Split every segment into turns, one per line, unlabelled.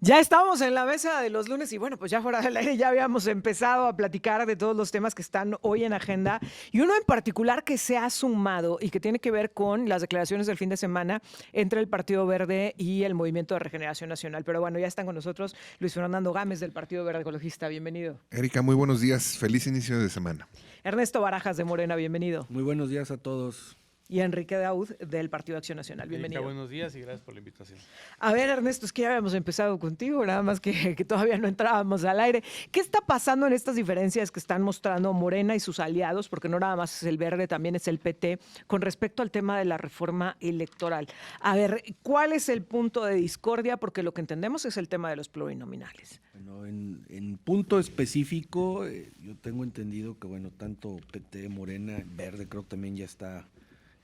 Ya estábamos en la mesa de los lunes y bueno, pues ya fuera del aire ya habíamos empezado a platicar de todos los temas que están hoy en agenda y uno en particular que se ha sumado y que tiene que ver con las declaraciones del fin de semana entre el Partido Verde y el Movimiento de Regeneración Nacional. Pero bueno, ya están con nosotros Luis Fernando Gámez del Partido Verde Ecologista, bienvenido.
Erika, muy buenos días. Feliz inicio de semana.
Ernesto Barajas de Morena, bienvenido.
Muy buenos días a todos.
Y Enrique Daud del Partido Acción Nacional,
Erika,
bienvenido.
buenos días y gracias por la invitación.
A ver, Ernesto, es que ya habíamos empezado contigo, nada más que todavía no entrábamos al aire. ¿Qué está pasando en estas diferencias que están mostrando Morena y sus aliados? Porque no nada más es el Verde, también es el PT, con respecto al tema de la reforma electoral. A ver, ¿cuál es el punto de discordia? Porque lo que entendemos es el tema de los plurinominales.
Bueno, en punto específico, yo tengo entendido que, bueno, tanto PT, Morena, Verde, creo que también ya está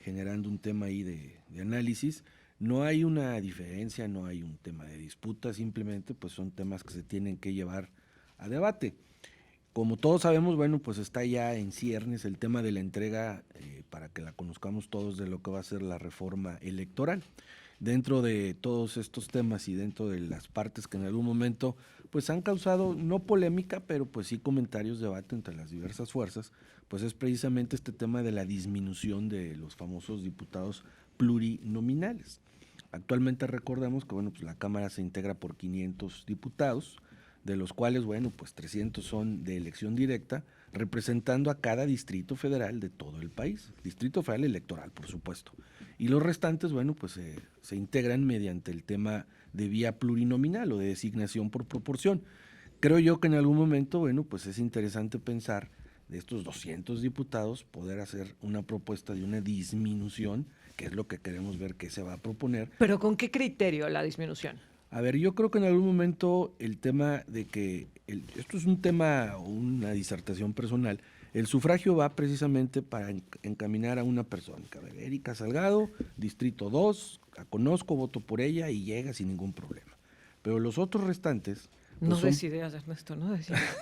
generando un tema ahí de análisis. No hay una diferencia, no hay un tema de disputa, simplemente pues son temas que se tienen que llevar a debate. Como todos sabemos, bueno, pues está ya en ciernes el tema de la entrega para que la conozcamos todos de lo que va a ser la reforma electoral. Dentro de todos estos temas y dentro de las partes que en algún momento pues han causado no polémica, pero pues sí comentarios, debate entre las diversas fuerzas, pues es precisamente este tema de la disminución de los famosos diputados plurinominales. Actualmente recordemos que, bueno, pues la Cámara se integra por 500 diputados, de los cuales, bueno, pues 300 son de elección directa, representando a cada distrito federal de todo el país, distrito federal electoral, por supuesto. Y los restantes, bueno, pues se integran mediante el tema de vía plurinominal o de designación por proporción. Creo yo que en algún momento, bueno, pues es interesante pensar de estos 200 diputados poder hacer una propuesta de una disminución, que es lo que queremos ver que se va a proponer.
¿Pero con qué criterio la disminución?
A ver, yo creo que en algún momento el tema de que, esto es un tema o una disertación personal, el sufragio va precisamente para encaminar a una persona. A ver, Erika Salgado, Distrito 2, la conozco, voto por ella y llega sin ningún problema. Pero los otros restantes... Pues
no des ideas, Ernesto, no des ideas.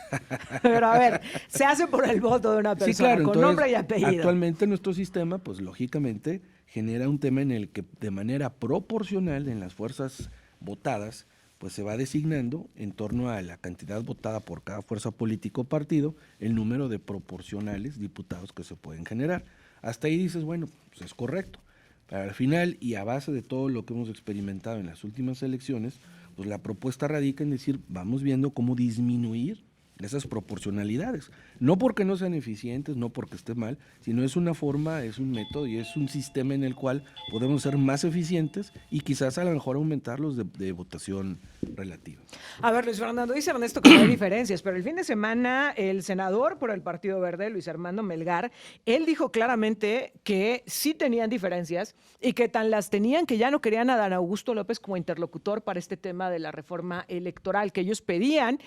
Pero a ver, se hace por el voto de una persona,
sí, claro,
con
entonces,
nombre y apellido.
Actualmente nuestro sistema, pues lógicamente, genera un tema en el que de manera proporcional en las fuerzas votadas, pues se va designando en torno a la cantidad votada por cada fuerza política o partido, el número de proporcionales diputados que se pueden generar. Hasta ahí dices, bueno, pues es correcto. Pero al final, y a base de todo lo que hemos experimentado en las últimas elecciones, pues la propuesta radica en decir, vamos viendo cómo disminuir esas proporcionalidades. No porque no sean eficientes, no porque esté mal, sino es una forma, es un método y es un sistema en el cual podemos ser más eficientes y quizás a lo mejor aumentar los de votación relativa.
A ver, Luis Fernando, dice Ernesto que no hay diferencias, pero el fin de semana el senador por el Partido Verde, Luis Armando Melgar, él dijo claramente que sí tenían diferencias y que tan las tenían que ya no querían a Dan Augusto López como interlocutor para este tema de la reforma electoral, que ellos pedían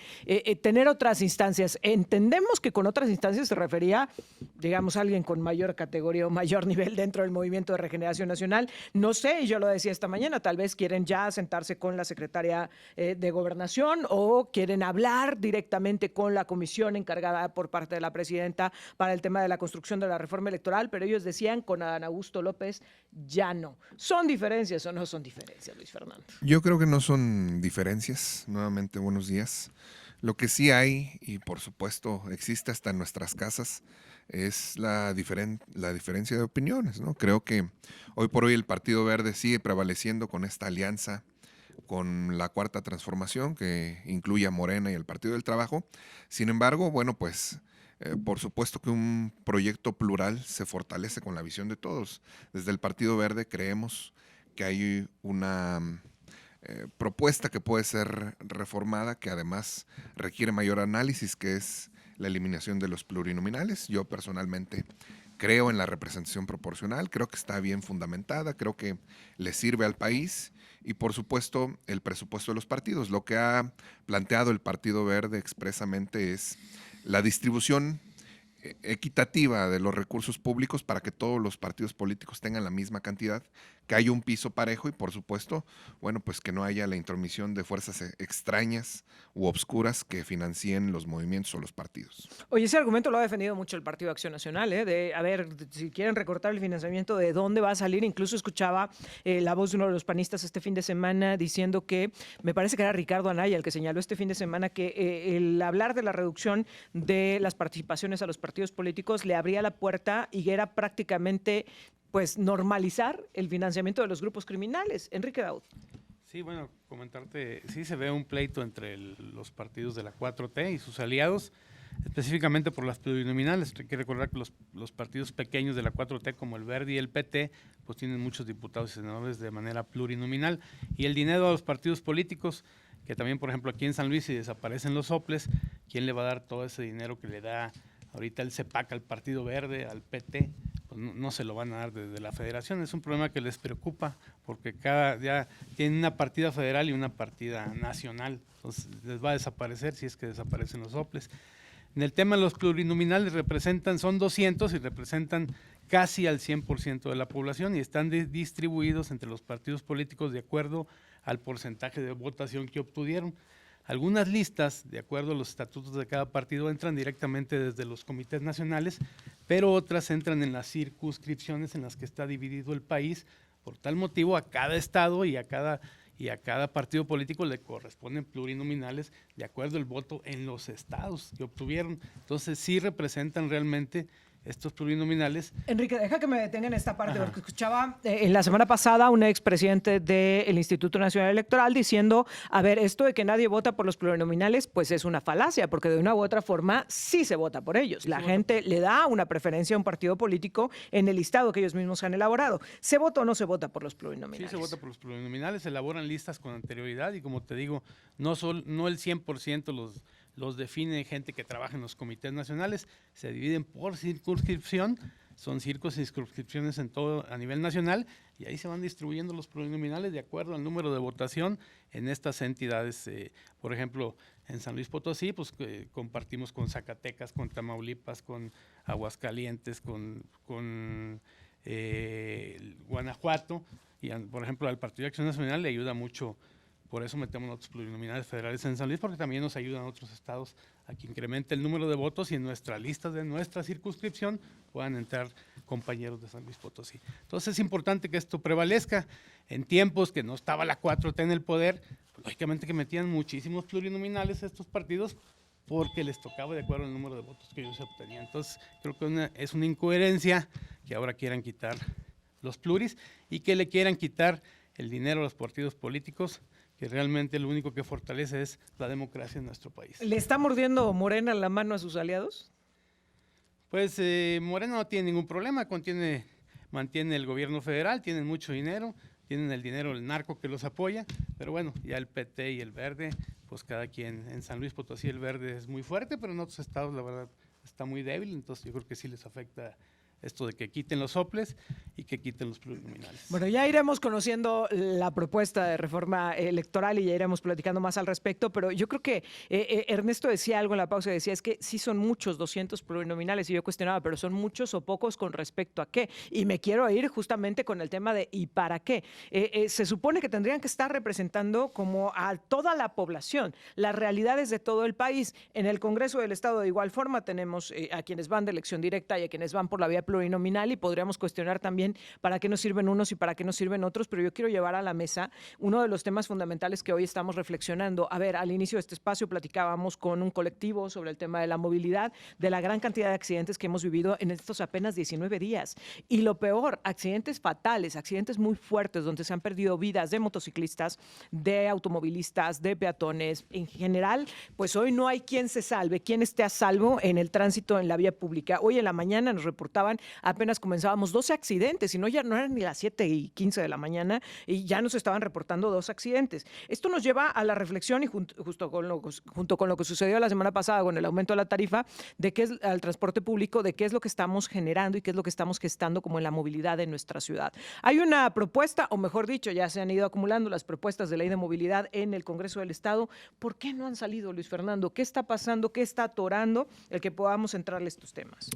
tener otras instancias. Entendemos que con otras instancias se refería, digamos, a alguien con mayor categoría o mayor nivel dentro del Movimiento de Regeneración Nacional. No sé, yo lo decía esta mañana, tal vez quieren ya sentarse con la secretaria de Gobernación o quieren hablar directamente con la comisión encargada por parte de la presidenta para el tema de la construcción de la reforma electoral, pero ellos decían con Adán Augusto López ya no. ¿Son diferencias o no son diferencias, Luis Fernando?
Yo creo que no son diferencias. Nuevamente, buenos días. Lo que sí hay, y por supuesto existe hasta en nuestras casas, es la diferencia de opiniones, ¿no? Creo que hoy por hoy el Partido Verde sigue prevaleciendo con esta alianza con la Cuarta Transformación, que incluye a Morena y el Partido del Trabajo. Sin embargo, bueno, pues por supuesto que un proyecto plural se fortalece con la visión de todos. Desde el Partido Verde creemos que hay una propuesta que puede ser reformada, que además requiere mayor análisis, que es la eliminación de los plurinominales. Yo personalmente creo en la representación proporcional, creo que está bien fundamentada, creo que le sirve al país y por supuesto el presupuesto de los partidos. Lo que ha planteado el Partido Verde expresamente es la distribución equitativa de los recursos públicos para que todos los partidos políticos tengan la misma cantidad, que haya un piso parejo y por supuesto, bueno, pues que no haya la intromisión de fuerzas extrañas u obscuras que financien los movimientos o los partidos.
Oye, ese argumento lo ha defendido mucho el Partido Acción Nacional, ¿eh? De, a ver, si quieren recortar el financiamiento, ¿de dónde va a salir? Incluso escuchaba la voz de uno de los panistas este fin de semana diciendo que, me parece que era Ricardo Anaya el que señaló este fin de semana que el hablar de la reducción de las participaciones a los partidos políticos le abría la puerta y era prácticamente pues normalizar el financiamiento de los grupos criminales. Enrique Daud.
Sí, bueno, comentarte, sí se ve un pleito entre los partidos de la 4T y sus aliados, específicamente por las plurinominales. Hay que recordar que los partidos pequeños de la 4T, como el Verde y el PT, pues tienen muchos diputados y senadores de manera plurinominal. Y el dinero a los partidos políticos, que también, por ejemplo, aquí en San Luis, si desaparecen los soples, ¿quién le va a dar todo ese dinero que le da ahorita el CEPAC al Partido Verde, al PT? Pues no se lo van a dar desde la federación. Es un problema que les preocupa porque ya tienen una partida federal y una partida nacional. Entonces les va a desaparecer si es que desaparecen los soples. En el tema de los plurinominales son 200 y representan casi al 100% de la población y están distribuidos entre los partidos políticos de acuerdo al porcentaje de votación que obtuvieron. Algunas listas, de acuerdo a los estatutos de cada partido, entran directamente desde los comités nacionales, pero otras entran en las circunscripciones en las que está dividido el país. Por tal motivo, a cada estado y a cada partido político le corresponden plurinominales de acuerdo al voto en los estados que obtuvieron. Entonces, sí representan realmente estos plurinominales.
Enrique, deja que me detenga en esta parte,
Ajá.
porque escuchaba en la semana pasada un expresidente del Instituto Nacional Electoral diciendo, a ver, esto de que nadie vota por los plurinominales, pues es una falacia, porque de una u otra forma sí se vota por ellos.
Sí,
la gente le da una preferencia a un partido político en el listado que ellos mismos han elaborado. ¿Se vota o no se vota por los plurinominales?
Sí, se vota por los plurinominales, se elaboran listas con anterioridad y como te digo, no el 100% los define gente que trabaja en los comités nacionales, se dividen por circunscripción, son circunscripciones en todo a nivel nacional y ahí se van distribuyendo los plurinominales de acuerdo al número de votación en estas entidades. Por ejemplo, en San Luis Potosí, pues compartimos con Zacatecas, con Tamaulipas, con Aguascalientes, con Guanajuato y por ejemplo al Partido de Acción Nacional le ayuda mucho. Por eso metemos otros plurinominales federales en San Luis, porque también nos ayudan otros estados a que incremente el número de votos y en nuestras listas de nuestra circunscripción puedan entrar compañeros de San Luis Potosí. Entonces es importante que esto prevalezca. En tiempos que no estaba la 4T en el poder, pues, lógicamente que metían muchísimos plurinominales estos partidos porque les tocaba de acuerdo al número de votos que ellos obtenían. Entonces creo que es una incoherencia que ahora quieran quitar los pluris y que le quieran quitar el dinero a los partidos políticos, que realmente lo único que fortalece es la democracia en nuestro país.
¿Le está mordiendo Morena la mano a sus aliados?
Pues Morena no tiene ningún problema, mantiene el gobierno federal, tienen mucho dinero, tienen el dinero del narco que los apoya, pero bueno, ya el PT y el Verde, pues cada quien, en San Luis Potosí el Verde es muy fuerte, pero en otros estados la verdad está muy débil, entonces yo creo que sí les afecta esto de que quiten los soples y que quiten los plurinominales.
Bueno, ya iremos conociendo la propuesta de reforma electoral y ya iremos platicando más al respecto, pero yo creo que Ernesto decía algo en la pausa, decía, es que sí son muchos 200 plurinominales y yo cuestionaba, pero son muchos o pocos con respecto a qué. Y me quiero ir justamente con el tema de ¿y para qué? Se supone que tendrían que estar representando como a toda la población, las realidades de todo el país. En el Congreso del Estado de igual forma tenemos a quienes van de elección directa y a quienes van por la vía plurinominal y podríamos cuestionar también para qué nos sirven unos y para qué nos sirven otros, pero yo quiero llevar a la mesa uno de los temas fundamentales que hoy estamos reflexionando. A ver, al inicio de este espacio platicábamos con un colectivo sobre el tema de la movilidad, de la gran cantidad de accidentes que hemos vivido en estos apenas 19 días. Y lo peor, accidentes fatales, accidentes muy fuertes donde se han perdido vidas de motociclistas, de automovilistas, de peatones. En general, pues hoy no hay quien se salve, quien esté a salvo en el tránsito en la vía pública. Hoy en la mañana nos reportaban apenas comenzábamos 12 accidentes, y no, ya no eran ni las 7:15 de la mañana, y ya nos estaban reportando 2 accidentes. Esto nos lleva a la reflexión, y junto con lo que sucedió la semana pasada con el aumento de la tarifa, de qué es al transporte público, de qué es lo que estamos generando y qué es lo que estamos gestando como en la movilidad de nuestra ciudad. Hay una propuesta, o mejor dicho, ya se han ido acumulando las propuestas de ley de movilidad en el Congreso del Estado. ¿Por qué no han salido, Luis Fernando? ¿Qué está pasando? ¿Qué está atorando el que podamos entrarle a estos temas?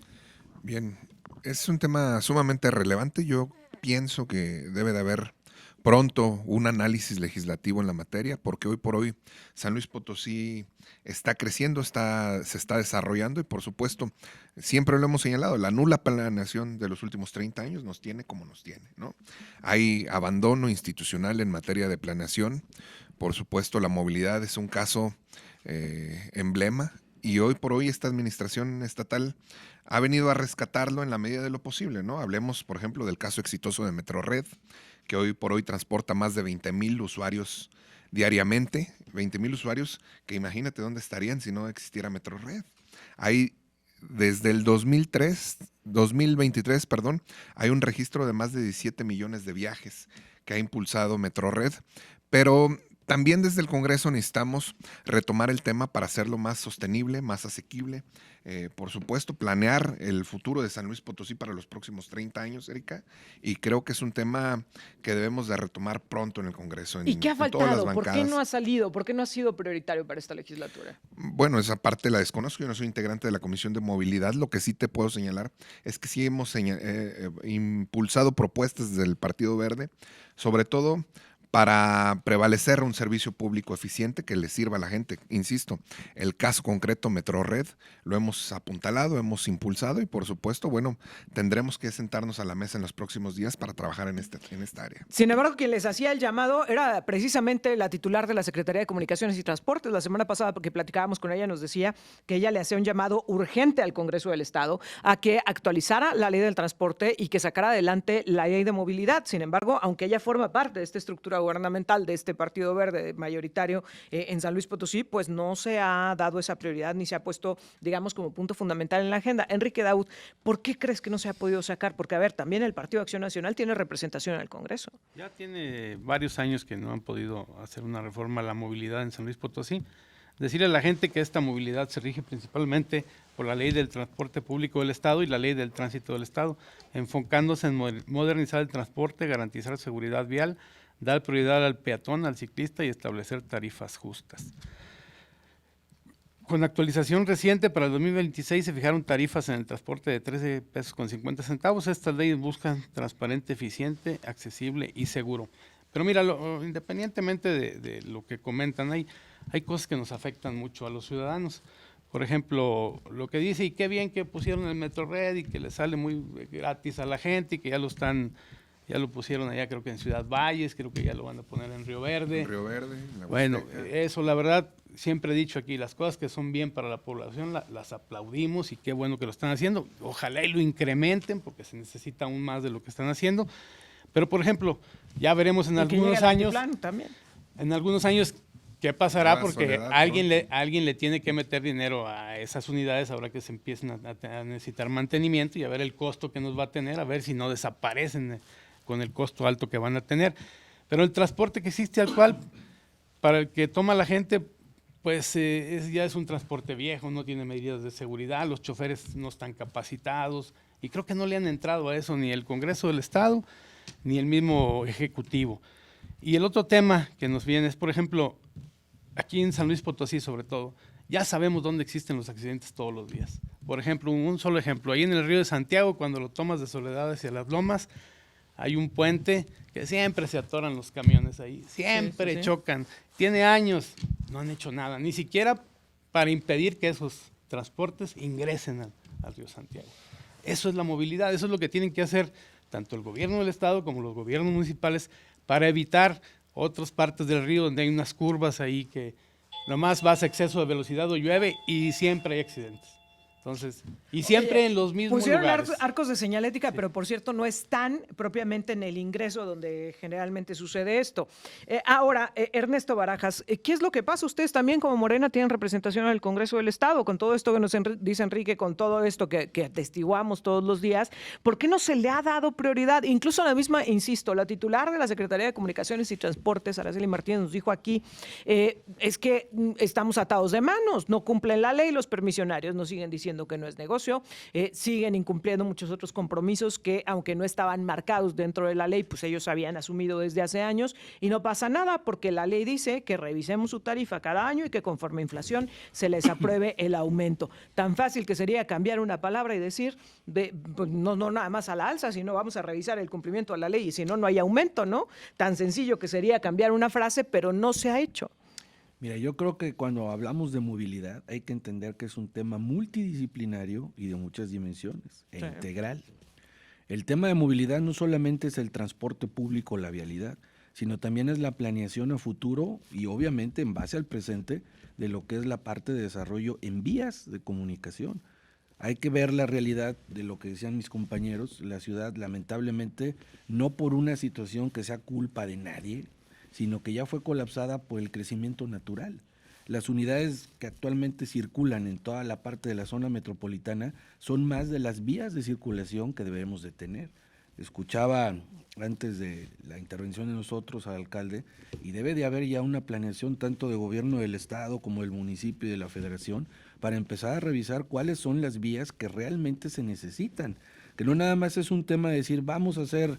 Bien, es un tema sumamente relevante. Yo pienso que debe de haber pronto un análisis legislativo en la materia, porque hoy por hoy San Luis Potosí está creciendo, se está desarrollando y por supuesto, siempre lo hemos señalado, la nula planeación de los últimos 30 años nos tiene como nos tiene, ¿no? Hay abandono institucional en materia de planeación, por supuesto la movilidad es un caso emblema y hoy por hoy esta administración estatal ha venido a rescatarlo en la medida de lo posible, ¿no? Hablemos, por ejemplo, del caso exitoso de Metrored, que hoy por hoy transporta más de 20,000 usuarios diariamente, 20,000 usuarios que imagínate dónde estarían si no existiera Metrored. Hay desde el 2023, hay un registro de más de 17 millones de viajes que ha impulsado Metrored, pero también desde el Congreso necesitamos retomar el tema para hacerlo más sostenible, más asequible. Por supuesto, planear el futuro de San Luis Potosí para los próximos 30 años, Erika, y creo que es un tema que debemos de retomar pronto en el Congreso.
¿Y qué ha
en todas las
faltado? ¿Por qué
bancadas.
no ha salido? ¿Por qué no ha sido prioritario para esta legislatura?
Bueno, esa parte la desconozco, yo no soy integrante de la Comisión de Movilidad. Lo que sí te puedo señalar es que sí hemos impulsado propuestas desde el Partido Verde, sobre todo para prevalecer un servicio público eficiente que le sirva a la gente. Insisto, el caso concreto Metrored lo hemos apuntalado, hemos impulsado y por supuesto, bueno, tendremos que sentarnos a la mesa en los próximos días para trabajar en esta área.
Sin embargo, quien les hacía el llamado era precisamente la titular de la Secretaría de Comunicaciones y Transportes. La semana pasada, porque platicábamos con ella, nos decía que ella le hacía un llamado urgente al Congreso del Estado a que actualizara la ley del transporte y que sacara adelante la ley de movilidad. Sin embargo, aunque ella forma parte de esta estructura gubernamental, de este Partido Verde mayoritario en San Luis Potosí, pues no se ha dado esa prioridad ni se ha puesto, digamos, como punto fundamental en la agenda. Enrique Daud, ¿por qué crees que no se ha podido sacar? Porque, a ver, también el Partido Acción Nacional tiene representación en el Congreso.
Ya tiene varios años que no han podido hacer una reforma a la movilidad en San Luis Potosí. Decirle a la gente que esta movilidad se rige principalmente por la ley del transporte público del Estado y la ley del tránsito del Estado, enfocándose en modernizar el transporte, garantizar seguridad vial, dar prioridad al peatón, al ciclista y establecer tarifas justas. Con actualización reciente para el 2026 se fijaron tarifas en el transporte de 13 pesos con 50 centavos. Estas leyes buscan transparente, eficiente, accesible y seguro. Pero mira, independientemente de lo que comentan, hay cosas que nos afectan mucho a los ciudadanos. Por ejemplo, lo que dice, y qué bien que pusieron el Metrored y que le sale muy gratis a la gente y que ya lo pusieron allá, creo que en Ciudad Valles, creo que ya lo van a poner en Río Verde.
En Río Verde.
Bueno, eso la verdad, siempre he dicho aquí, las cosas que son bien para la población las aplaudimos y qué bueno que lo están haciendo. Ojalá y lo incrementen porque se necesita aún más de lo que están haciendo. Pero, por ejemplo, ya veremos en algunos años, qué pasará porque alguien le tiene que meter dinero a esas unidades ahora que se empiecen a necesitar mantenimiento y a ver el costo que nos va a tener, a ver si no desaparecen con el costo alto que van a tener. Pero el transporte que existe al cual, para el que toma la gente, pues ya es un transporte viejo, no tiene medidas de seguridad, los choferes no están capacitados y creo que no le han entrado a eso ni el Congreso del Estado ni el mismo Ejecutivo. Y el otro tema que nos viene es, por ejemplo, aquí en San Luis Potosí sobre todo, ya sabemos dónde existen los accidentes todos los días. Por ejemplo, un solo ejemplo, ahí en el Río de Santiago, cuando lo tomas de Soledad hacia Las Lomas, hay un puente que siempre se atoran los camiones ahí, siempre chocan. Tiene años, no han hecho nada, ni siquiera para impedir que esos transportes ingresen al Río Santiago. Eso es la movilidad, eso es lo que tienen que hacer tanto el gobierno del Estado como los gobiernos municipales para evitar otras partes del río donde hay unas curvas ahí que nomás vas a exceso de velocidad o llueve y siempre hay accidentes. Entonces, y siempre en los mismos
Pusieron
lugares.
arcos de señalética, pero por cierto no están propiamente en el ingreso donde generalmente sucede esto. Ahora, Ernesto Barajas, ¿qué es lo que pasa? Ustedes también como Morena tienen representación en el Congreso del Estado, con todo esto que nos dice Enrique, con todo esto que atestiguamos todos los días. ¿Por qué no se le ha dado prioridad? Incluso la misma, insisto, la titular de la Secretaría de Comunicaciones y Transportes, Araceli Martínez, nos dijo aquí, es que estamos atados de manos, no cumplen la ley, los permisionarios nos siguen diciendo que no es negocio, siguen incumpliendo muchos otros compromisos que, aunque no estaban marcados dentro de la ley, pues ellos habían asumido desde hace años y no pasa nada porque la ley dice que revisemos su tarifa cada año y que conforme inflación se les apruebe el aumento. Tan fácil que sería cambiar una palabra y decir, pues no nada más a la alza, sino vamos a revisar el cumplimiento de la ley y si no, no hay aumento, ¿no? Tan sencillo que sería cambiar una frase, pero no se ha hecho.
Mira, yo creo que cuando hablamos de movilidad hay que entender que es un tema multidisciplinario y de muchas dimensiones, e integral. El tema de movilidad no solamente es el transporte público o la vialidad, sino también es la planeación a futuro y obviamente en base al presente de lo que es la parte de desarrollo en vías de comunicación. Hay que ver la realidad de lo que decían mis compañeros, la ciudad lamentablemente no por una situación que sea culpa de nadie, sino que ya fue colapsada por el crecimiento natural. Las unidades que actualmente circulan en toda la parte de la zona metropolitana son más de las vías de circulación que debemos de tener. Escuchaba antes de la intervención de nosotros al alcalde y debe de haber ya una planeación tanto de gobierno del estado como del municipio y de la federación para empezar a revisar cuáles son las vías que realmente se necesitan, que no nada más es un tema de decir vamos a hacer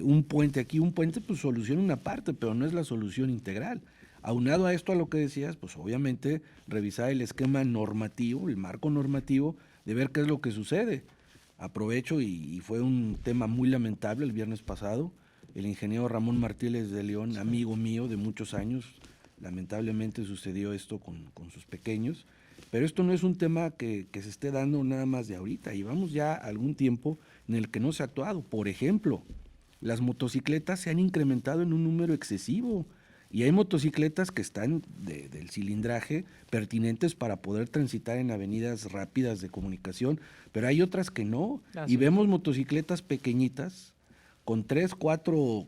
un puente aquí, un puente pues soluciona una parte, pero no es la solución integral. Aunado a esto, a lo que decías, pues obviamente revisar el esquema normativo, el marco normativo, de ver qué es lo que sucede. Aprovecho y fue un tema muy lamentable el viernes pasado, el ingeniero Ramón Martínez de León, amigo mío de muchos años, lamentablemente sucedió esto con sus pequeños, pero esto no es un tema que se esté dando nada más de ahorita, y vamos ya algún tiempo en el que no se ha actuado. Por ejemplo, las motocicletas se han incrementado en un número excesivo y hay motocicletas que están del cilindraje pertinentes para poder transitar en avenidas rápidas de comunicación, pero hay otras que no. Y vemos motocicletas pequeñitas con 3, 4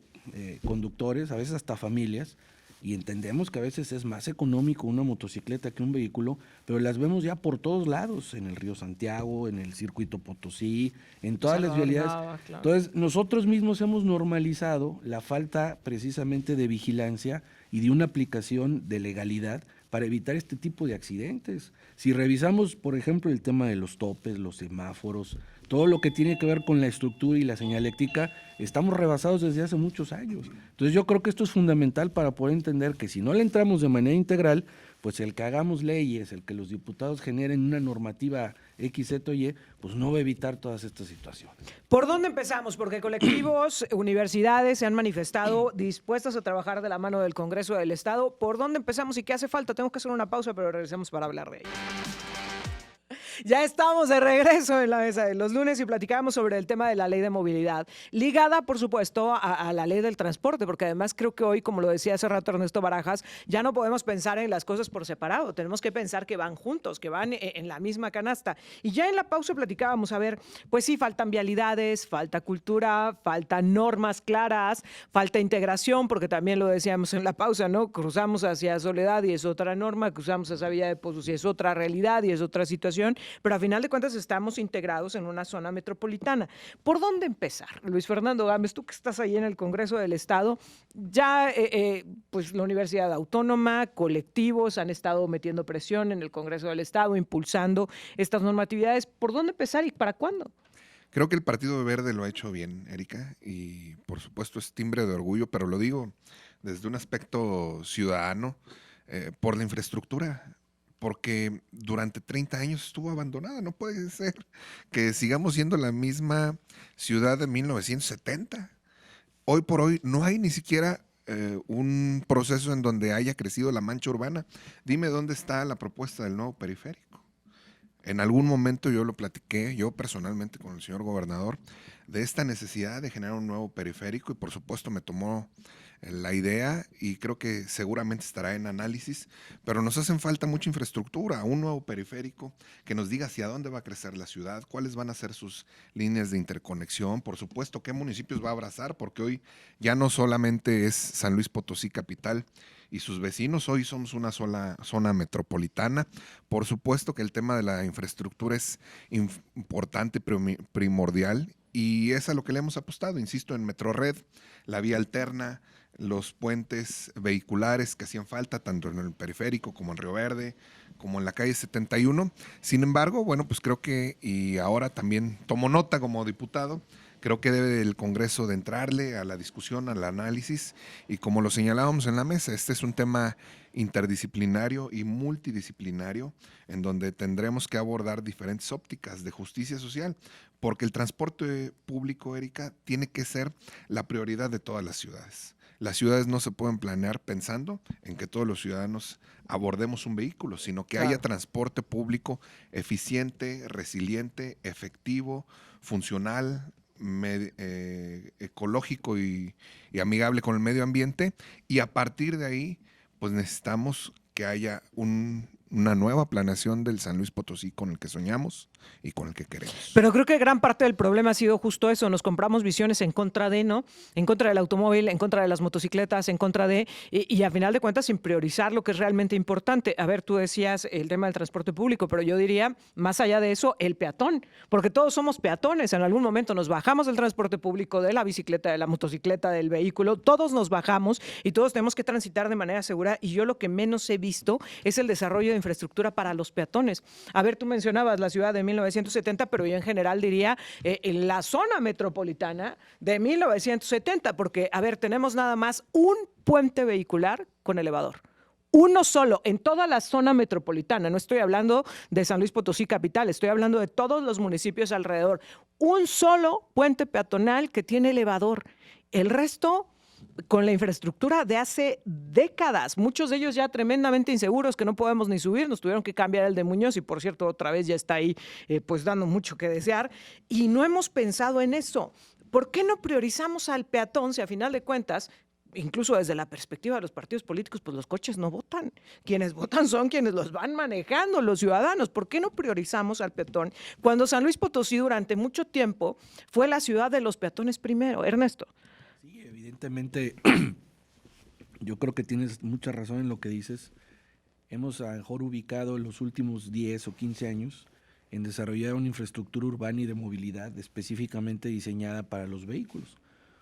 conductores, a veces hasta familias, y entendemos que a veces es más económico una motocicleta que un vehículo, pero las vemos ya por todos lados, en el Río Santiago, en el Circuito Potosí, en todas las vialidades.
Claro.
Entonces, nosotros mismos hemos normalizado la falta precisamente de vigilancia y de una aplicación de legalidad para evitar este tipo de accidentes. Si revisamos, por ejemplo, el tema de los topes, los semáforos, todo lo que tiene que ver con la estructura y la señalética, estamos rebasados desde hace muchos años. Entonces yo creo que esto es fundamental para poder entender que si no le entramos de manera integral, pues el que hagamos leyes, el que los diputados generen una normativa X, Z o Y, pues no va a evitar todas estas situaciones.
¿Por dónde empezamos? Porque colectivos, universidades se han manifestado dispuestas a trabajar de la mano del Congreso del Estado. ¿Por dónde empezamos y qué hace falta? Tengo que hacer una pausa, pero regresemos para hablar de ello. Ya estamos de regreso en la mesa de los lunes y platicábamos sobre el tema de la ley de movilidad, ligada, por supuesto, a la ley del transporte, porque además creo que hoy, como lo decía hace rato Ernesto Barajas, ya no podemos pensar en las cosas por separado, tenemos que pensar que van juntos, que van en la misma canasta. Y ya en la pausa platicábamos, a ver, pues sí, faltan vialidades, falta cultura, faltan normas claras, falta integración, porque también lo decíamos en la pausa, ¿no? Cruzamos hacia Soledad y es otra norma, cruzamos hacia Villa de Pozos y es otra realidad y es otra situación, pero a final de cuentas estamos integrados en una zona metropolitana. ¿Por dónde empezar? Luis Fernando Gámez, tú que estás ahí en el Congreso del Estado, ya pues la Universidad Autónoma, colectivos han estado metiendo presión en el Congreso del Estado, impulsando estas normatividades. ¿Por dónde empezar y para cuándo?
Creo que el Partido Verde lo ha hecho bien, Erika, y por supuesto es timbre de orgullo, pero lo digo desde un aspecto ciudadano, por la infraestructura, porque durante 30 años estuvo abandonada. No puede ser que sigamos siendo la misma ciudad de 1970. Hoy por hoy no hay ni siquiera un proceso en donde haya crecido la mancha urbana. Dime dónde está la propuesta del nuevo periférico. En algún momento yo lo platiqué, yo personalmente con el señor gobernador, de esta necesidad de generar un nuevo periférico y por supuesto me tomó la idea y creo que seguramente estará en análisis, pero nos hacen falta mucha infraestructura, un nuevo periférico que nos diga hacia dónde va a crecer la ciudad, cuáles van a ser sus líneas de interconexión, por supuesto, qué municipios va a abrazar, porque hoy ya no solamente es San Luis Potosí capital y sus vecinos, hoy somos una sola zona metropolitana. Por supuesto que el tema de la infraestructura es importante, primordial, y es a lo que le hemos apostado, insisto, en Metrored, la vía alterna, los puentes vehiculares que hacían falta, tanto en el periférico como en Río Verde, como en la calle 71. Sin embargo, bueno, pues creo que, y ahora también tomo nota como diputado, creo que debe el Congreso de entrarle a la discusión, al análisis, y como lo señalábamos en la mesa, este es un tema interdisciplinario y multidisciplinario, en donde tendremos que abordar diferentes ópticas de justicia social, porque el transporte público, Erika, tiene que ser la prioridad de todas las ciudades. Las ciudades no se pueden planear pensando en que todos los ciudadanos abordemos un vehículo, sino que haya transporte público eficiente, resiliente, efectivo, funcional, ecológico y amigable con el medio ambiente, y a partir de ahí pues necesitamos que haya una nueva planeación del San Luis Potosí con el que soñamos y con el que queremos.
Pero creo que gran parte del problema ha sido justo eso, nos compramos visiones en contra de, ¿no? En contra del automóvil, en contra de las motocicletas, en contra de, y a final de cuentas sin priorizar lo que es realmente importante. A ver, tú decías el tema del transporte público, pero yo diría, más allá de eso, el peatón, porque todos somos peatones, en algún momento nos bajamos del transporte público, de la bicicleta, de la motocicleta, del vehículo, todos nos bajamos y todos tenemos que transitar de manera segura, y yo lo que menos he visto es el desarrollo de infraestructura para los peatones. A ver, tú mencionabas la ciudad de 1970, pero yo en general diría en la zona metropolitana de 1970, porque, a ver, tenemos nada más un puente vehicular con elevador. Uno solo en toda la zona metropolitana. No estoy hablando de San Luis Potosí capital, estoy hablando de todos los municipios alrededor. Un solo puente peatonal que tiene elevador. El resto con la infraestructura de hace décadas, muchos de ellos ya tremendamente inseguros, que no podemos ni subir, nos tuvieron que cambiar el de Muñoz, y por cierto otra vez ya está ahí pues dando mucho que desear, y no hemos pensado en eso. ¿Por qué no priorizamos al peatón si a final de cuentas, incluso desde la perspectiva de los partidos políticos, pues los coches no votan? Quienes votan son quienes los van manejando, los ciudadanos. ¿Por qué no priorizamos al peatón cuando San Luis Potosí durante mucho tiempo fue la ciudad de los peatones primero? Ernesto.
Sí, evidentemente, yo creo que tienes mucha razón en lo que dices. Hemos a lo mejor ubicado en los últimos 10 o 15 años en desarrollar una infraestructura urbana y de movilidad específicamente diseñada para los vehículos.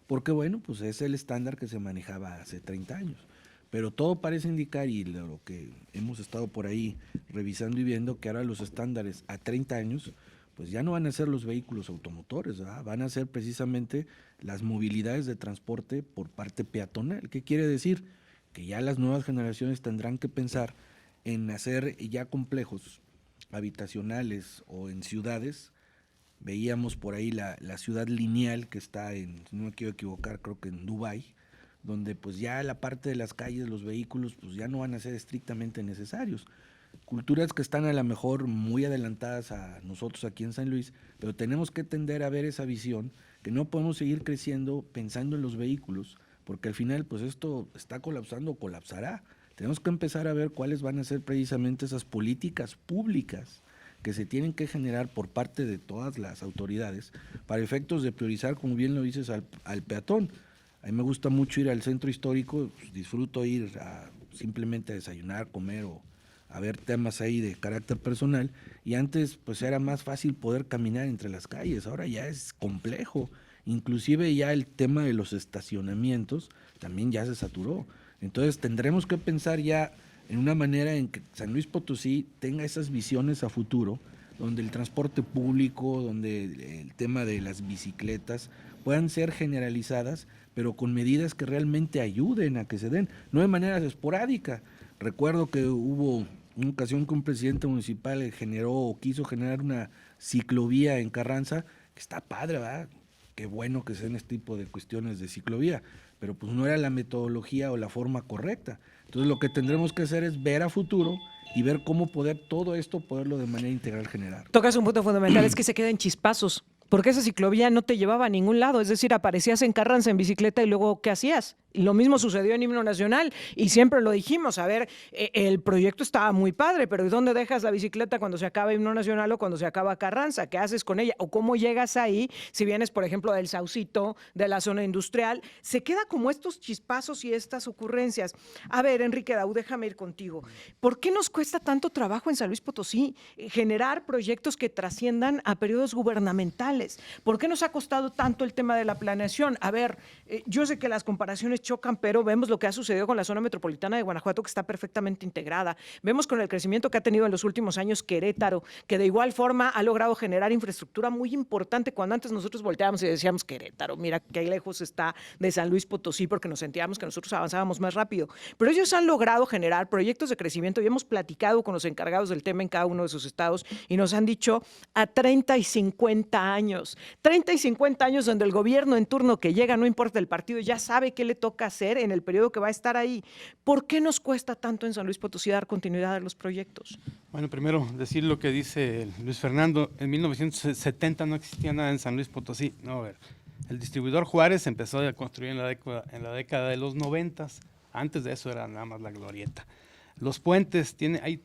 Porque bueno, pues es el estándar que se manejaba hace 30 años. Pero todo parece indicar, y lo que hemos estado por ahí revisando y viendo, que ahora los estándares a 30 años pues ya no van a ser los vehículos automotores, ¿verdad? Van a ser precisamente las movilidades de transporte por parte peatonal. ¿Qué quiere decir? Que ya las nuevas generaciones tendrán que pensar en hacer ya complejos habitacionales o en ciudades. Veíamos por ahí la ciudad lineal que está en, si no me quiero equivocar, creo que en Dubái, donde pues ya la parte de las calles, los vehículos, pues ya no van a ser estrictamente necesarios. Culturas que están a lo mejor muy adelantadas a nosotros aquí en San Luis, pero tenemos que tender a ver esa visión, que no podemos seguir creciendo pensando en los vehículos, porque al final pues esto está colapsando o colapsará. Tenemos que empezar a ver cuáles van a ser precisamente esas políticas públicas que se tienen que generar por parte de todas las autoridades para efectos de priorizar, como bien lo dices, al peatón. A mí me gusta mucho ir al centro histórico, pues disfruto ir a simplemente a desayunar, comer o a ver temas ahí de carácter personal, y antes pues era más fácil poder caminar entre las calles, ahora ya es complejo, inclusive ya el tema de los estacionamientos también ya se saturó. Entonces tendremos que pensar ya en una manera en que San Luis Potosí tenga esas visiones a futuro, donde el transporte público, donde el tema de las bicicletas puedan ser generalizadas, pero con medidas que realmente ayuden a que se den, no de manera esporádica. Recuerdo que hubo una ocasión que un presidente municipal generó o quiso generar una ciclovía en Carranza, que está padre, ¿verdad? Qué bueno que sean este tipo de cuestiones de ciclovía, pero pues no era la metodología o la forma correcta. Entonces lo que tendremos que hacer es ver a futuro y ver cómo poder todo esto, poderlo de manera integral generar.
Tocas un punto fundamental, es que se queda en chispazos, porque esa ciclovía no te llevaba a ningún lado, es decir, aparecías en Carranza en bicicleta y luego ¿qué hacías? Lo mismo sucedió en Himno Nacional y siempre lo dijimos, a ver, el proyecto estaba muy padre, pero ¿dónde dejas la bicicleta cuando se acaba Himno Nacional o cuando se acaba Carranza? ¿Qué haces con ella? ¿O cómo llegas ahí si vienes, por ejemplo, del Saucito, de la zona industrial? Se queda como estos chispazos y estas ocurrencias. A ver, Enrique Dau, déjame ir contigo. ¿Por qué nos cuesta tanto trabajo en San Luis Potosí generar proyectos que trasciendan a periodos gubernamentales? ¿Por qué nos ha costado tanto el tema de la planeación? A ver, yo sé que las comparaciones chocan, pero vemos lo que ha sucedido con la zona metropolitana de Guanajuato, que está perfectamente integrada. Vemos con el crecimiento que ha tenido en los últimos años Querétaro, que de igual forma ha logrado generar infraestructura muy importante, cuando antes nosotros volteábamos y decíamos Querétaro, mira qué lejos está de San Luis Potosí, porque nos sentíamos que nosotros avanzábamos más rápido. Pero ellos han logrado generar proyectos de crecimiento y hemos platicado con los encargados del tema en cada uno de sus estados y nos han dicho a 30 y 50 años. 30 y 50 años donde el gobierno en turno que llega, no importa el partido, ya sabe qué le toca hacer en el periodo que va a estar ahí. ¿Por qué nos cuesta tanto en San Luis Potosí dar continuidad a los proyectos?
Bueno, primero decir lo que dice Luis Fernando. En 1970 no existía nada en San Luis Potosí. No, a ver, el distribuidor Juárez empezó a construir en la década de los 90. Antes de eso era nada más la glorieta. Los puentes,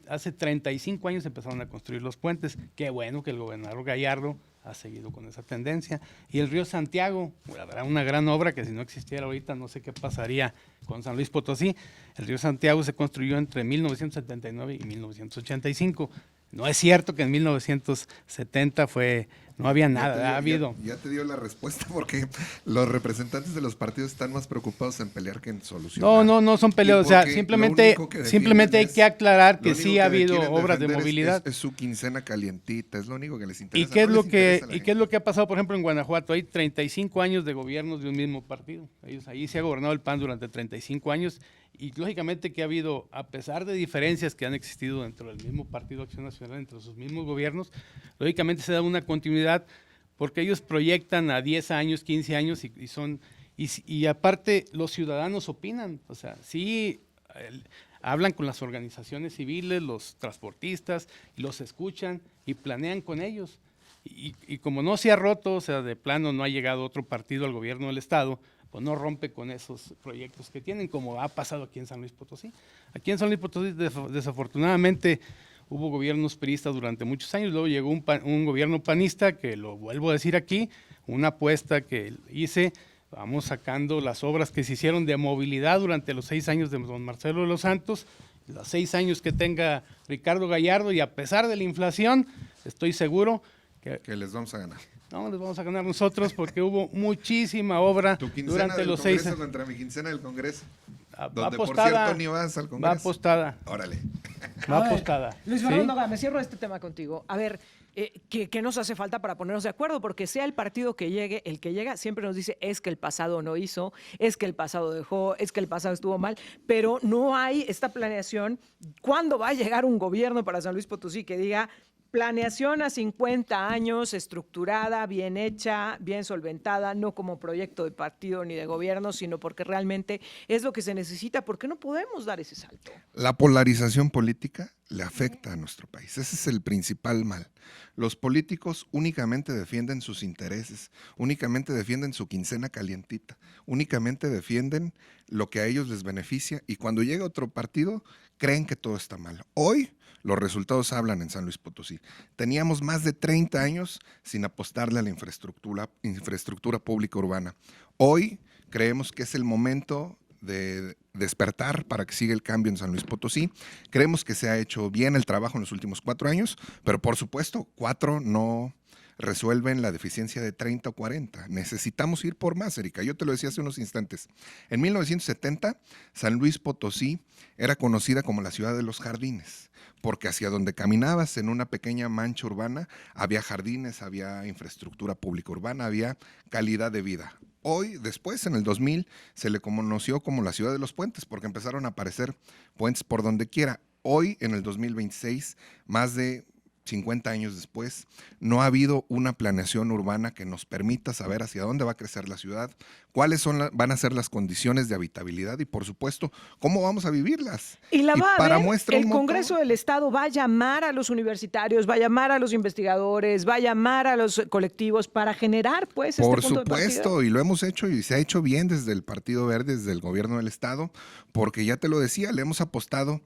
hace 35 años empezaron a construir los puentes. Qué bueno que el gobernador Gallardo ha seguido con esa tendencia. Y el río Santiago, habrá una gran obra que si no existiera ahorita no sé qué pasaría con San Luis Potosí. El río Santiago se construyó entre 1979 y 1985. No es cierto que en 1970 no había nada, ha habido.
Ya te dio la respuesta, porque los representantes de los partidos están más preocupados en pelear que en solucionar.
No son peleados, o sea, simplemente hay que aclarar que sí ha habido obras de movilidad.
Es su quincena calientita, es lo único que les interesa.
¿Y qué es lo que ha pasado, por ejemplo, en Guanajuato? Hay 35 años de gobiernos de un mismo partido. Ahí se ha gobernado el PAN durante 35 años. Y lógicamente que ha habido, a pesar de diferencias que han existido dentro del mismo Partido Acción Nacional, entre sus mismos gobiernos, lógicamente se da una continuidad porque ellos proyectan a 10 años, 15 años y aparte los ciudadanos opinan, o sea, sí hablan con las organizaciones civiles, los transportistas, los escuchan y planean con ellos. Y como no se ha roto, o sea, de plano no ha llegado otro partido al gobierno del estado, pues no rompe con esos proyectos que tienen, como ha pasado aquí en San Luis Potosí. Aquí en San Luis Potosí, desafortunadamente, hubo gobiernos priistas durante muchos años, luego llegó un gobierno panista, que lo vuelvo a decir aquí, una apuesta que hice, vamos sacando las obras que se hicieron de movilidad durante los 6 años de don Marcelo de los Santos, los 6 años que tenga Ricardo Gallardo, y a pesar de la inflación, estoy seguro
que les vamos a ganar.
No, les vamos a ganar nosotros porque hubo muchísima obra durante los 6 años.
Contra mi quincena del Congreso.
Va apostada.
Por cierto, ni vas al Congreso.
Va apostada.
Órale.
Va apostada.
Luis Fernando, me cierro este tema contigo. A ver, ¿qué nos hace falta para ponernos de acuerdo? Porque sea el partido que llegue, el que llega siempre nos dice es que el pasado no hizo, es que el pasado dejó, es que el pasado estuvo mal, pero no hay esta planeación. ¿Cuándo va a llegar un gobierno para San Luis Potosí que diga planeación a 50 años, estructurada, bien hecha, bien solventada, no como proyecto de partido ni de gobierno, sino porque realmente es lo que se necesita? ¿Por qué no podemos dar ese salto?
La polarización política le afecta a nuestro país. Ese es el principal mal. Los políticos únicamente defienden sus intereses, únicamente defienden su quincena calientita, únicamente defienden lo que a ellos les beneficia, y cuando llega otro partido creen que todo está mal. Hoy los resultados hablan en San Luis Potosí. Teníamos más de 30 años sin apostarle a la infraestructura pública urbana. Hoy creemos que es el momento de despertar para que siga el cambio en San Luis Potosí. Creemos que se ha hecho bien el trabajo en los últimos 4 años, pero por supuesto 4 no resuelven la deficiencia de 30 o 40. Necesitamos ir por más, Erika. Yo te lo decía hace unos instantes. En 1970, San Luis Potosí era conocida como la ciudad de los jardines, porque hacia donde caminabas en una pequeña mancha urbana había jardines, había infraestructura pública urbana, había calidad de vida. Hoy, después, en el 2000, se le conoció como la ciudad de los puentes, porque empezaron a aparecer puentes por donde quiera. Hoy, en el 2026, más de 50 años después, no ha habido una planeación urbana que nos permita saber hacia dónde va a crecer la ciudad, cuáles van a ser las condiciones de habitabilidad y, por supuesto, cómo vamos a vivirlas.
Y la va a
para
ver,
muestra
el
un montón.
Congreso del Estado va a llamar a los universitarios, va a llamar a los investigadores, va a llamar a los colectivos para generar, pues,
Por
este punto de partida.
supuesto, y lo hemos hecho y se ha hecho bien desde el Partido Verde, desde el gobierno del Estado, porque ya te lo decía, le hemos apostado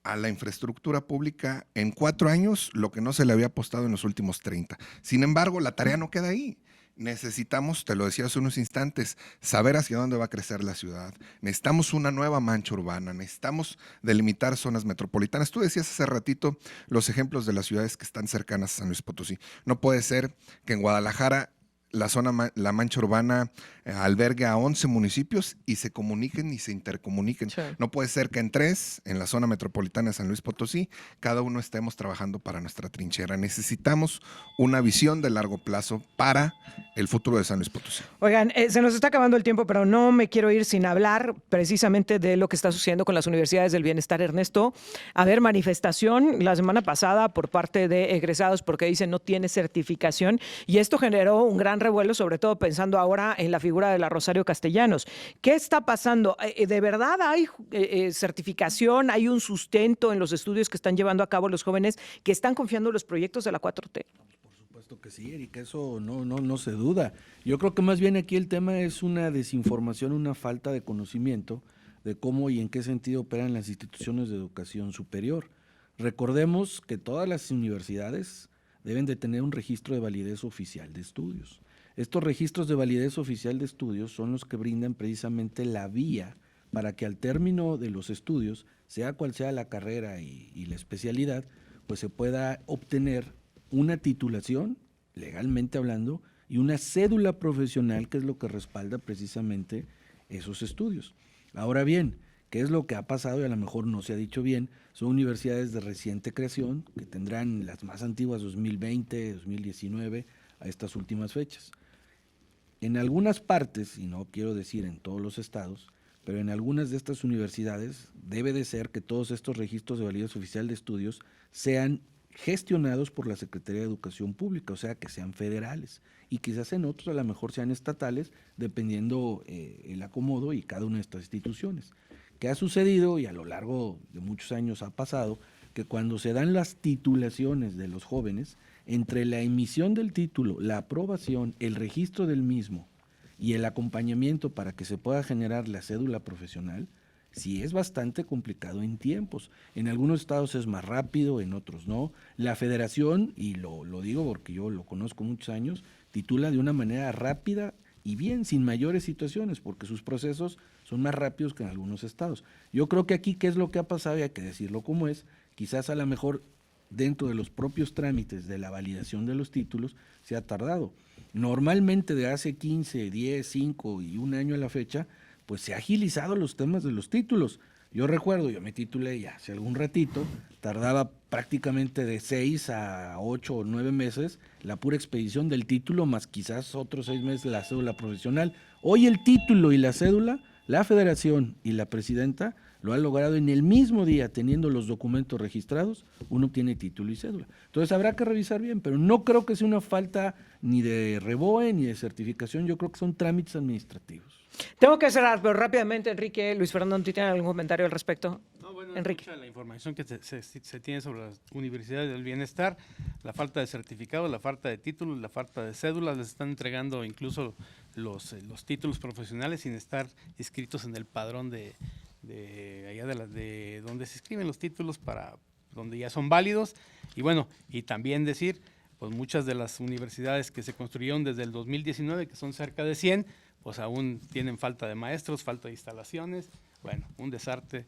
a la infraestructura pública en 4 años lo que no se le había apostado en los últimos 30. Sin embargo, la tarea no queda ahí. Necesitamos, te lo decía hace unos instantes, saber hacia dónde va a crecer la ciudad. Necesitamos una nueva mancha urbana, necesitamos delimitar zonas metropolitanas. Tú decías hace ratito los ejemplos de las ciudades que están cercanas a San Luis Potosí. No puede ser que en Guadalajara la mancha urbana albergue a 11 municipios y se comuniquen y se intercomuniquen.
Sí.
No puede ser que en 3, en la zona metropolitana de San Luis Potosí, cada uno estemos trabajando para nuestra trinchera. Necesitamos una visión de largo plazo para el futuro de San Luis Potosí.
Oigan, se nos está acabando el tiempo, pero no me quiero ir sin hablar precisamente de lo que está sucediendo con las universidades del bienestar, Ernesto. A ver, manifestación la semana pasada por parte de egresados porque dicen no tiene certificación y esto generó un gran revuelo, sobre todo pensando ahora en la figura de la Rosario Castellanos. ¿Qué está pasando? ¿De verdad hay certificación, hay un sustento en los estudios que están llevando a cabo los jóvenes que están confiando en los proyectos de la 4T?
Por supuesto que sí, Erika, eso no se duda. Yo creo que más bien aquí el tema es una desinformación, una falta de conocimiento de cómo y en qué sentido operan las instituciones de educación superior. Recordemos que todas las universidades deben de tener un registro de validez oficial de estudios. Estos registros de validez oficial de estudios son los que brindan precisamente la vía para que al término de los estudios, sea cual sea la carrera y la especialidad, pues se pueda obtener una titulación, legalmente hablando, y una cédula profesional, que es lo que respalda precisamente esos estudios. Ahora bien, ¿qué es lo que ha pasado? Y a lo mejor no se ha dicho bien, son universidades de reciente creación, que tendrán las más antiguas 2020, 2019, a estas últimas fechas. En algunas partes, y no quiero decir en todos los estados, pero en algunas de estas universidades debe de ser que todos estos registros de validez oficial de estudios sean gestionados por la Secretaría de Educación Pública, o sea, que sean federales, y quizás en otros a lo mejor sean estatales, dependiendo el acomodo y cada una de estas instituciones. ¿Qué ha sucedido? Y a lo largo de muchos años ha pasado, que cuando se dan las titulaciones de los jóvenes, entre la emisión del título, la aprobación, el registro del mismo y el acompañamiento para que se pueda generar la cédula profesional, sí es bastante complicado en tiempos. En algunos estados es más rápido, en otros no. La federación, y lo digo porque yo lo conozco muchos años, titula de una manera rápida y bien, sin mayores situaciones, porque sus procesos son más rápidos que en algunos estados. Yo creo que aquí, ¿qué es lo que ha pasado? Y hay que decirlo como es, quizás a lo mejor dentro de los propios trámites de la validación de los títulos se ha tardado. Normalmente de hace 15, 10, 5 y un año a la fecha, pues se ha agilizado los temas de los títulos. Yo recuerdo, yo me titulé ya hace algún ratito, tardaba prácticamente de 6 a 8 o 9 meses la pura expedición del título, más quizás otros 6 meses la cédula profesional. Hoy el título y la cédula, la federación y la presidenta lo han logrado en el mismo día, teniendo los documentos registrados, uno tiene título y cédula. Entonces habrá que revisar bien, pero no creo que sea una falta ni de REBOE ni de certificación, yo creo que son trámites administrativos.
Tengo que cerrar, pero rápidamente, Enrique, Luis Fernando, ¿tienen algún comentario al respecto?
No, bueno,
Enrique.
mucha la información que se tiene sobre las universidades del bienestar, la falta de certificado, la falta de títulos, la falta de cédulas, les están entregando incluso los títulos profesionales sin estar inscritos en el padrón de allá de donde se escriben los títulos para donde ya son válidos. Y bueno, y también decir, pues muchas de las universidades que se construyeron desde el 2019, que son cerca de 100, pues aún tienen falta de maestros, falta de instalaciones. Bueno, un desastre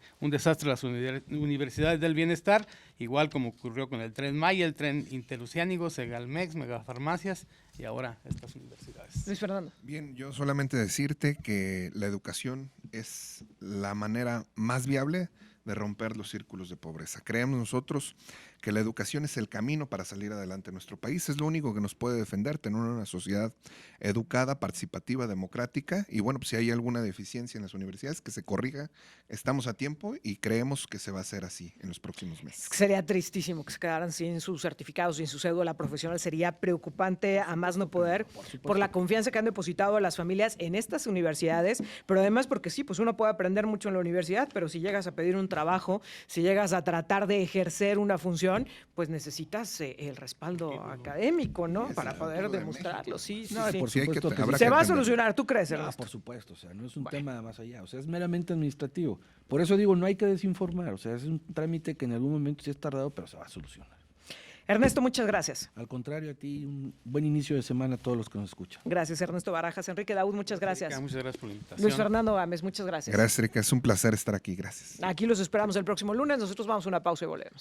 las universidades del bienestar, igual como ocurrió con el Tren Maya, el Tren Interoceánico, Segalmex, Megafarmacias y ahora estas universidades.
Luis Fernando.
Bien, yo solamente decirte que la educación es la manera más viable de romper los círculos de pobreza. Creemos nosotros que la educación es el camino para salir adelante en nuestro país. Es lo único que nos puede defender, tener una sociedad educada, participativa, democrática. Y bueno, pues si hay alguna deficiencia en las universidades, que se corrija. Estamos a tiempo y creemos que se va a hacer así en los próximos meses.
Sería tristísimo que se quedaran sin sus certificados, sin su cédula profesional. Sería preocupante a más no poder por la confianza que han depositado las familias en estas universidades, pero además porque sí, pues uno puede aprender mucho en la universidad, pero si llegas a pedir un trabajo, si llegas a tratar de ejercer una función, pues necesitas el respaldo académico, ¿no?
Es
Para
el
poder
futuro de
demostrarlo.
México.
Sí, sí,
No, y
sí.
por
Sí, hay que-
supuesto que
habrá
Se
que
va a
atender.
solucionar, ¿tú crees,
Ah,
Ernesto?
por supuesto, o sea, no es un tema más allá, o sea, es meramente administrativo. Por eso digo, no hay que desinformar, o sea, es un trámite que en algún momento sí es tardado, pero se va a solucionar.
Ernesto, muchas gracias.
Al contrario, a ti, un buen inicio de semana a todos los que nos escuchan.
Gracias, Ernesto Barajas. Enrique Daud, muchas gracias.
Erika, muchas gracias por la invitación.
Luis Fernando Gámez, muchas gracias.
Gracias, Erika. Es un placer estar aquí. Gracias.
Aquí los esperamos el próximo lunes. Nosotros vamos a una pausa y volvemos.